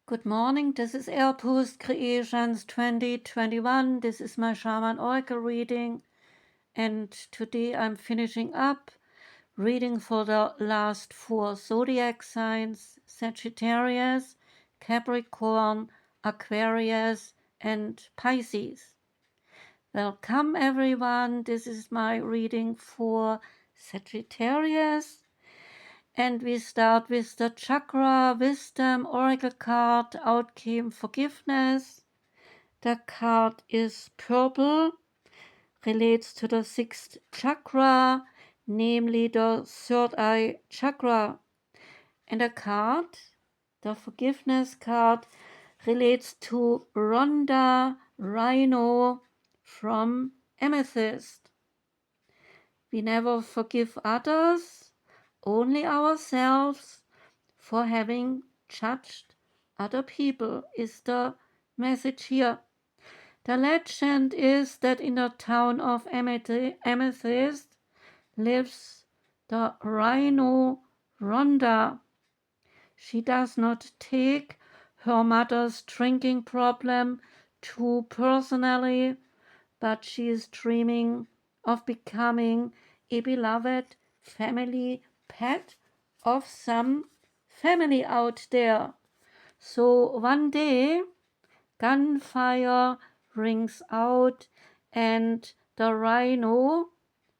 Good morning, this is Airpost Creations 2021. This is my Shaman Oracle reading, and today I'm finishing up reading for the last 4 zodiac signs: Sagittarius, Capricorn, Aquarius, and Pisces. Welcome everyone, this is my reading for Sagittarius. And we start with the Chakra Wisdom Oracle card. Out came Forgiveness. The card is purple, relates to the 6th chakra, namely the 3rd eye chakra. And the card, the Forgiveness card, relates to Rhonda Rhino from Amethyst. We never forgive others, only ourselves, for having judged other people, is the message here. The legend is that in the town of Amethyst lives the rhino Rhonda. She does not take her mother's drinking problem too personally, but she is dreaming of becoming a beloved family pet of some family out there. So one day, gunfire rings out, and the rhino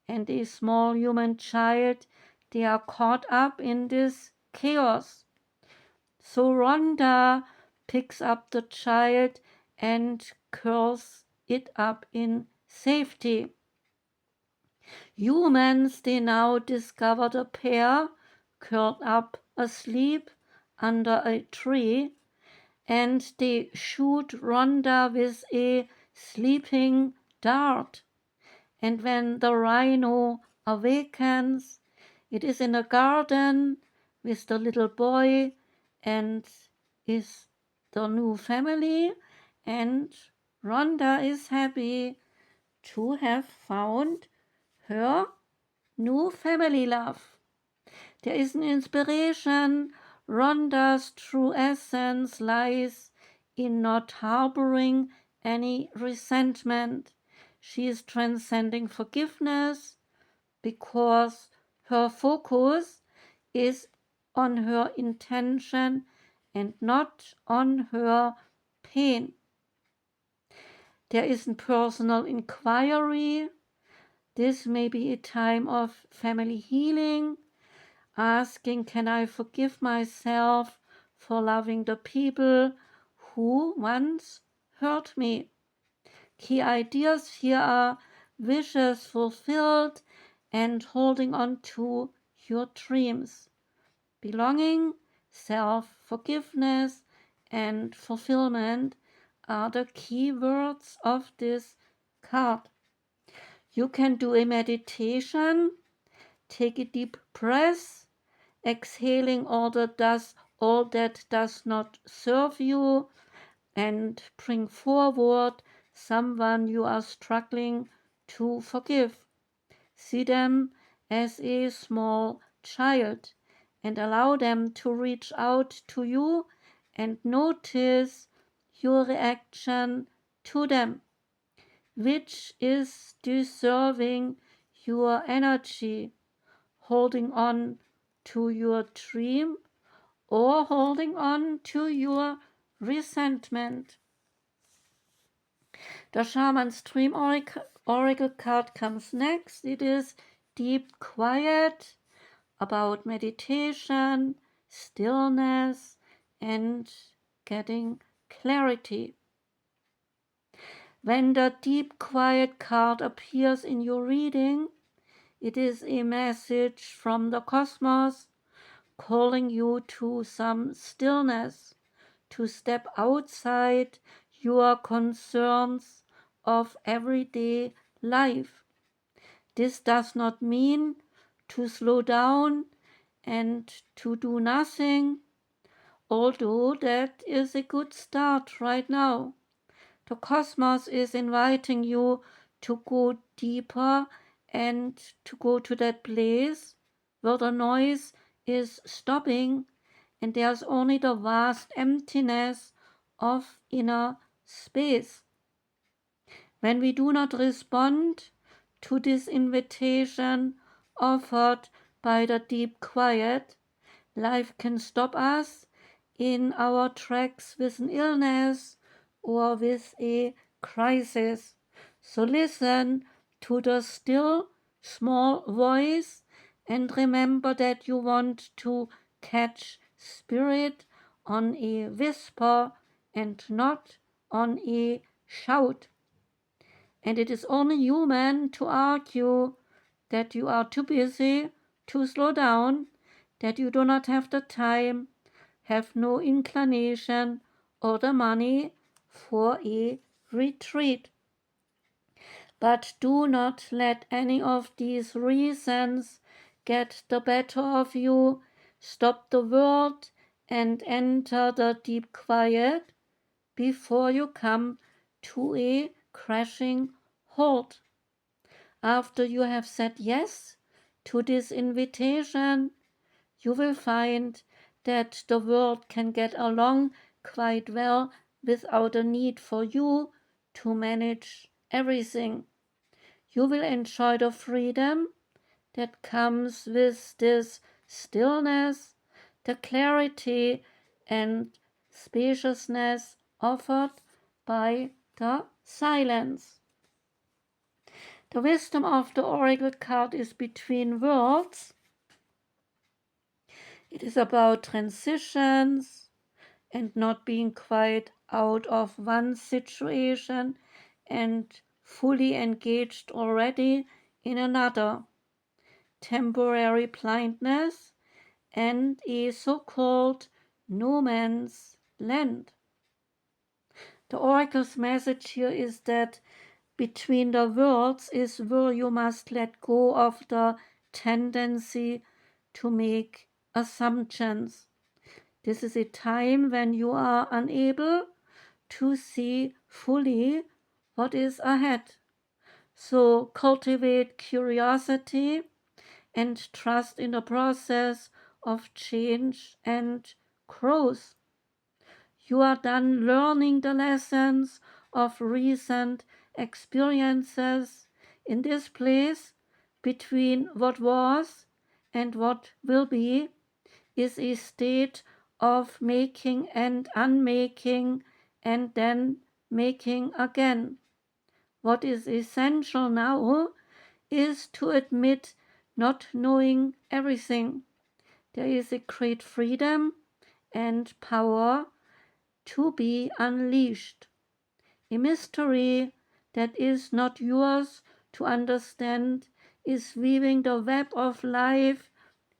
and a small human child, they are caught up in this chaos. So Rhonda picks up the child and curls it up in safety. Humans, they now discover the pair curled up asleep under a tree, and they shoot Rhonda with a sleeping dart. And when the rhino awakens, it is in a garden with the little boy and is the new family, and Rhonda is happy to have found her new family love. There is an inspiration. Rhonda's true essence lies in not harboring any resentment. She is transcending forgiveness because her focus is on her intention and not on her pain. There is a personal inquiry. This may be a time of family healing, asking, can I forgive myself for loving the people who once hurt me? Key ideas here are wishes fulfilled and holding on to your dreams. Belonging, self-forgiveness, and fulfillment are the key words of this card. You can do a meditation, take a deep breath, exhaling all that does not serve you, and bring forward someone you are struggling to forgive. See them as a small child and allow them to reach out to you and notice your reaction to them, which is deserving your energy, holding on to your dream or holding on to your resentment. The Shaman's Dream Oracle card comes next. It is Deep Quiet, about meditation, stillness, and getting clarity. When the Deep Quiet card appears in your reading, it is a message from the cosmos calling you to some stillness, to step outside your concerns of everyday life. This does not mean to slow down and to do nothing, although that is a good start right now. The cosmos is inviting you to go deeper and to go to that place where the noise is stopping and there's only the vast emptiness of inner space. When we do not respond to this invitation offered by the deep quiet, life can stop us in our tracks with an illness or with a crisis. So listen to the still small voice and remember that you want to catch spirit on a whisper and not on a shout. And it is only human to argue that you are too busy to slow down, that you do not have the time, have no inclination or the money for a retreat. But do not let any of these reasons get the better of you. Stop the world and enter the deep quiet before you come to a crashing halt. After you have said yes to this invitation, you will find that the world can get along quite well without a need for you to manage everything. You will enjoy the freedom that comes with this stillness, the clarity and spaciousness offered by the silence. The wisdom of the oracle card is between worlds. It is about transitions and not being quite out of one situation and fully engaged already in another. Temporary blindness and a so-called no man's land. The oracle's message here is that between the worlds is where you must let go of the tendency to make assumptions. This is a time when you are unable to see fully what is ahead. So cultivate curiosity and trust in the process of change and growth. You are done learning the lessons of recent experiences. In this place, between what was and what will be, is a state of making and unmaking and then making again. What is essential now is to admit not knowing everything. There is a great freedom and power to be unleashed. A mystery that is not yours to understand is weaving the web of life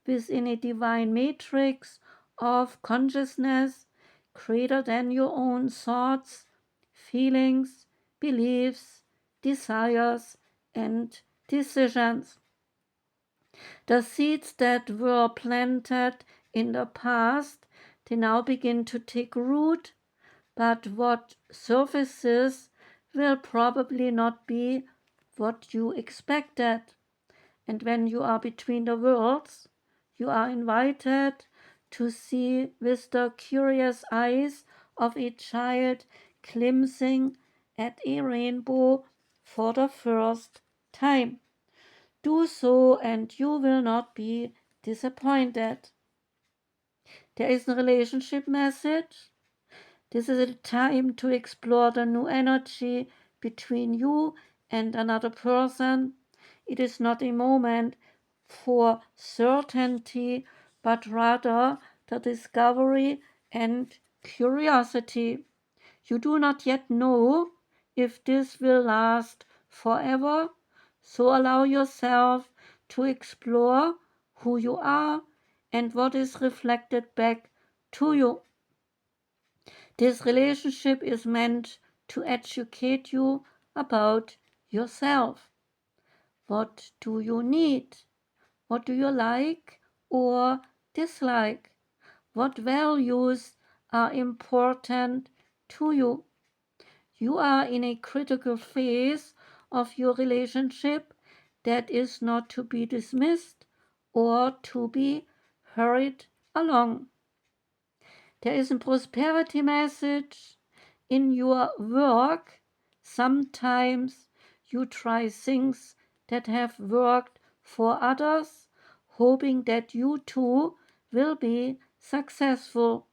within a divine matrix of consciousness greater than your own thoughts, feelings, beliefs, desires, and decisions. The seeds that were planted in the past, they now begin to take root, but what surfaces will probably not be what you expected. And when you are between the worlds, you are invited to see with the curious eyes of a child glimpsing at a rainbow for the first time. Do so and you will not be disappointed. There is a relationship message. This is a time to explore the new energy between you and another person. It is not a moment for certainty, but rather the discovery and curiosity. You do not yet know if this will last forever, so allow yourself to explore who you are and what is reflected back to you. This relationship is meant to educate you about yourself. What do you need? What do you like or dislike? What values are important to you? You are in a critical phase of your relationship that is not to be dismissed or to be hurried along. There is a prosperity message in your work. Sometimes you try things that have worked for others, hoping that you too will be successful.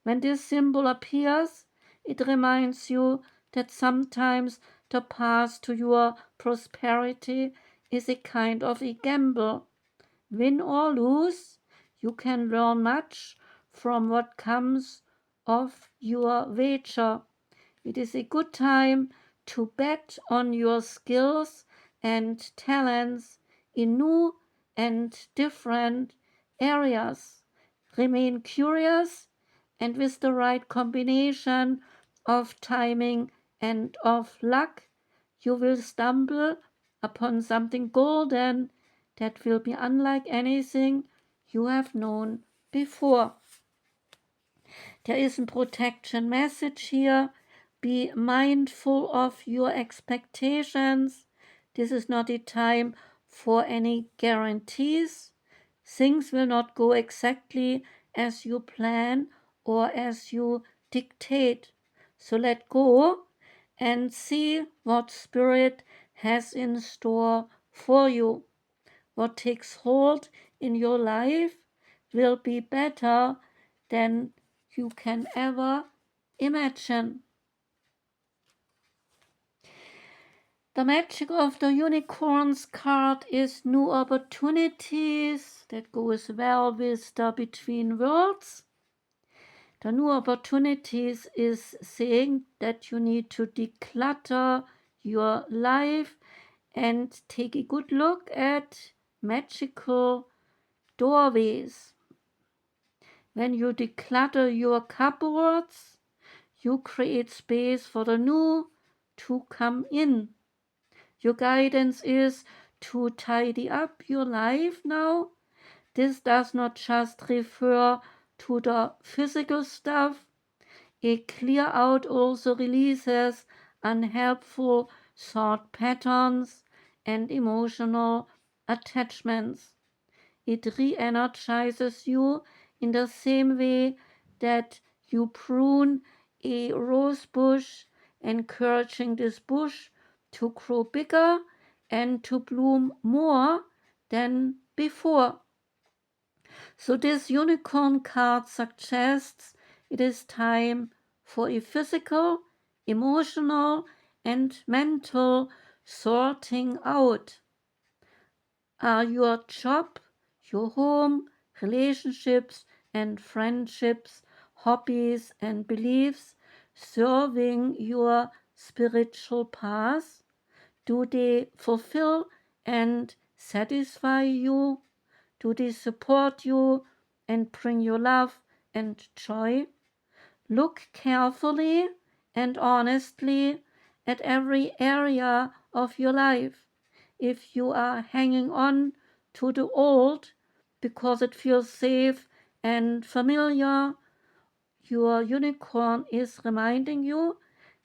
When this symbol appears, it reminds you that sometimes the path to your prosperity is a kind of a gamble. Win or lose, you can learn much from what comes of your wager. It is a good time to bet on your skills and talents in new and different areas. Remain curious, and with the right combination of timing and of luck, you will stumble upon something golden that will be unlike anything you have known before. There is a protection message here. Be mindful of your expectations. This is not a time for any guarantees. Things will not go exactly as you plan or as you dictate. So let go and see what Spirit has in store for you. What takes hold in your life will be better than you can ever imagine. The magic of the unicorns card is new opportunities. That goes well with the between worlds. The new opportunities is saying that you need to declutter your life and take a good look at magical doorways. When you declutter your cupboards, you create space for the new to come in. Your guidance is to tidy up your life now. This does not just refer to the physical stuff. A clear out also releases unhelpful thought patterns and emotional attachments. It re-energizes you in the same way that you prune a rose bush, encouraging this bush to grow bigger and to bloom more than before. So this unicorn card suggests it is time for a physical, emotional, and mental sorting out. Are your job, your home, relationships and friendships, hobbies and beliefs serving your spiritual path? Do they fulfill and satisfy you? Do they support you and bring you love and joy? Look carefully and honestly at every area of your life. If you are hanging on to the old because it feels safe and familiar, your unicorn is reminding you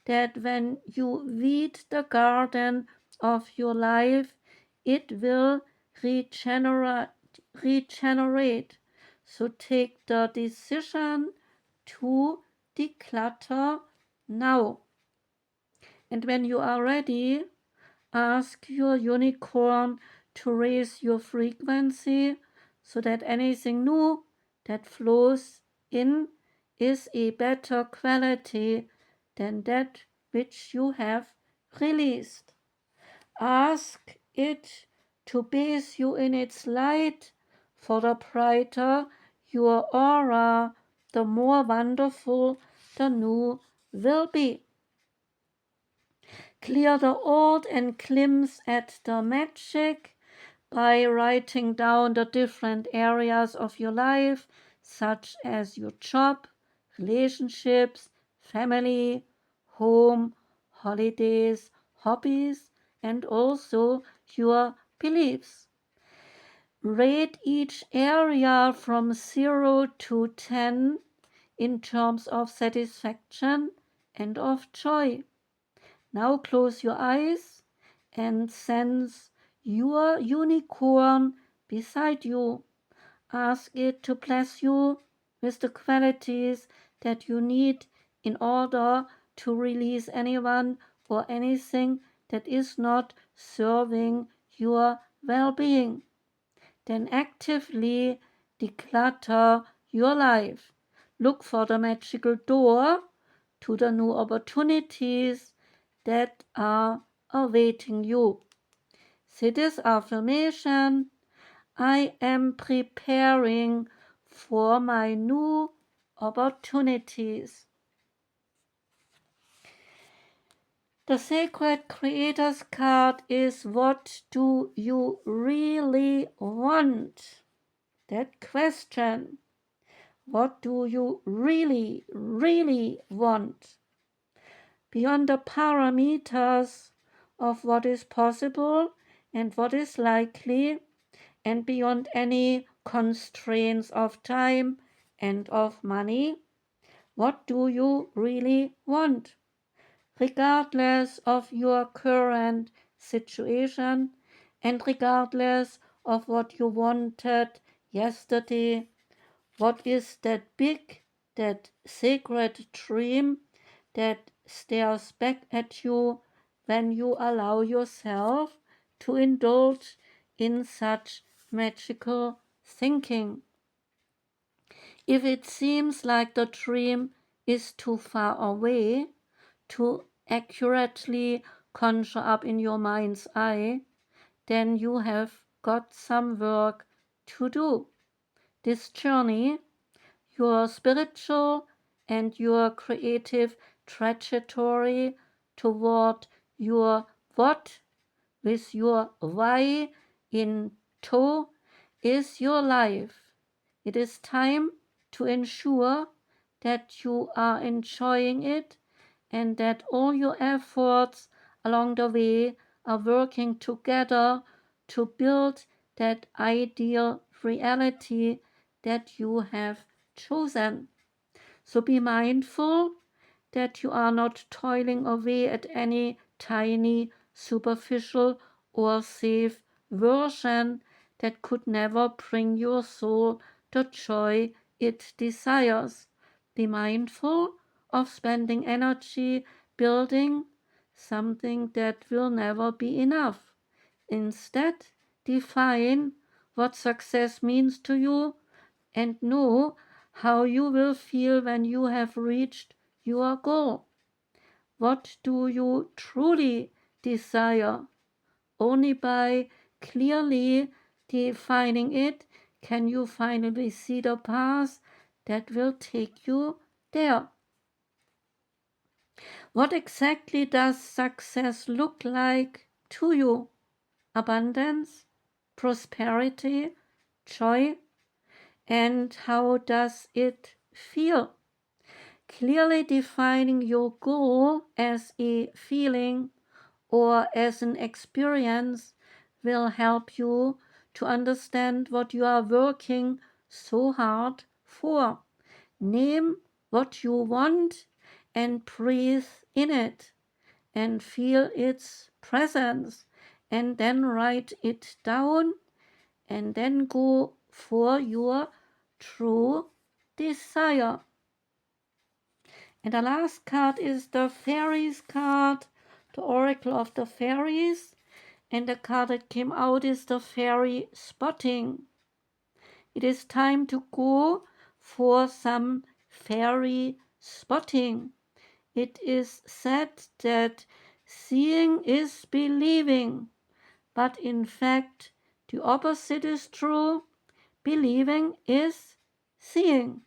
that when you weed the garden of your life, it will regenerate. So take the decision to declutter now. And when you are ready, ask your unicorn to raise your frequency so that anything new that flows in is a better quality than that which you have released. Ask it to bathe you in its light, for the brighter your aura, the more wonderful the new will be. Clear the old and glimpse at the magic by writing down the different areas of your life, such as your job, relationships, family, home, holidays, hobbies, and also your beliefs. Rate each area from 0 to 10 in terms of satisfaction and of joy. Now close your eyes and sense your unicorn beside you. Ask it to bless you with the qualities that you need in order to release anyone or anything that is not serving your well-being. Then actively declutter your life. Look for the magical door to the new opportunities that are awaiting you. Say this affirmation: I am preparing for my new opportunities. The Sacred Creators card is: what do you really want? That question. What do you really, really want? Beyond the parameters of what is possible and what is likely, and beyond any constraints of time and of money, what do you really want? Regardless of your current situation and regardless of what you wanted yesterday, what is that big, that sacred dream that stares back at you when you allow yourself to indulge in such magical thinking? If it seems like the dream is too far away to accurately conjure up in your mind's eye, then you have got some work to do. This journey, your spiritual and your creative trajectory toward your what with your why in tow, is your life. It is time to ensure that you are enjoying it and that all your efforts along the way are working together to build that ideal reality that you have chosen. So be mindful that you are not toiling away at any tiny, superficial, or safe version that could never bring your soul the joy it desires. Be mindful of spending energy building something that will never be enough. Instead, define what success means to you and know how you will feel when you have reached your goal. What do you truly desire? Only by clearly defining it can you finally see the path that will take you there. What exactly does success look like to you? Abundance, prosperity, joy? And how does it feel? Clearly defining your goal as a feeling or as an experience will help you to understand what you are working so hard for. Name what you want and breathe in it and feel its presence, and then write it down and then go for your true desire. And the last card is the Fairies card, the Oracle of the Fairies. And the card that came out is the FairySpotting. It is time to go for some fairy spotting. It is said that seeing is believing, but in fact, the opposite is true. Believing is seeing.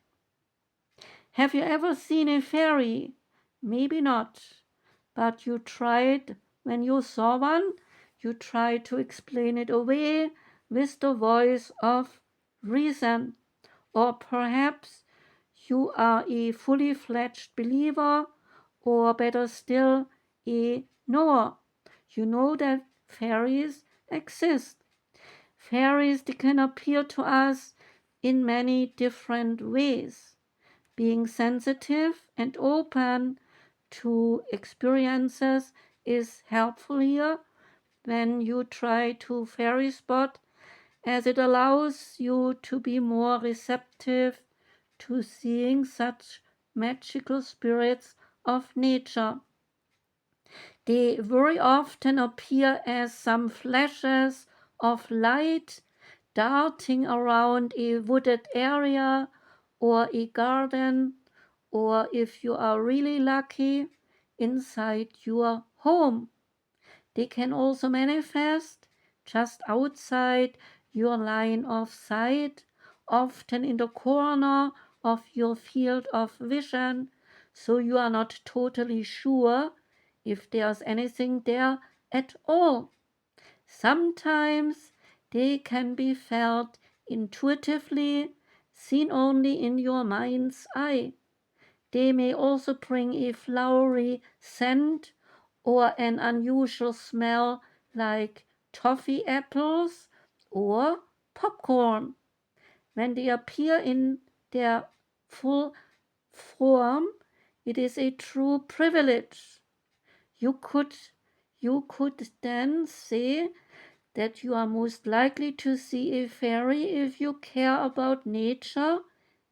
Have you ever seen a fairy? Maybe not, but you tried when you saw one. You tried to explain it away with the voice of reason. Or perhaps you are a fully fledged believer, or better still, a knower. You know that fairies exist. Fairies, they can appear to us in many different ways. Being sensitive and open to experiences is helpful here when you try to fairy spot, as it allows you to be more receptive to seeing such magical spirits of nature. They very often appear as some flashes of light darting around a wooded area or a garden, or if you are really lucky, inside your home. They can also manifest just outside your line of sight, often in the corner of your field of vision, so you are not totally sure if there's anything there at all. Sometimes they can be felt intuitively, seen only in your mind's eye. They may also bring a flowery scent or an unusual smell like toffee apples or popcorn. When they appear in their full form, it is a true privilege. You could then say that you are most likely to see a fairy if you care about nature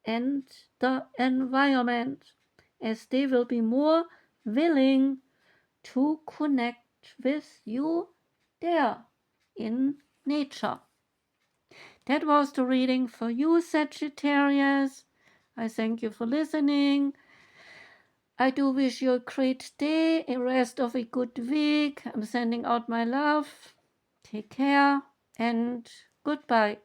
and the environment, as they will be more willing to connect with you there in nature. That was the reading for you, Sagittarius. I thank you for listening. I do wish you a great day, a rest of a good week. I'm sending out my love. Take care and goodbye.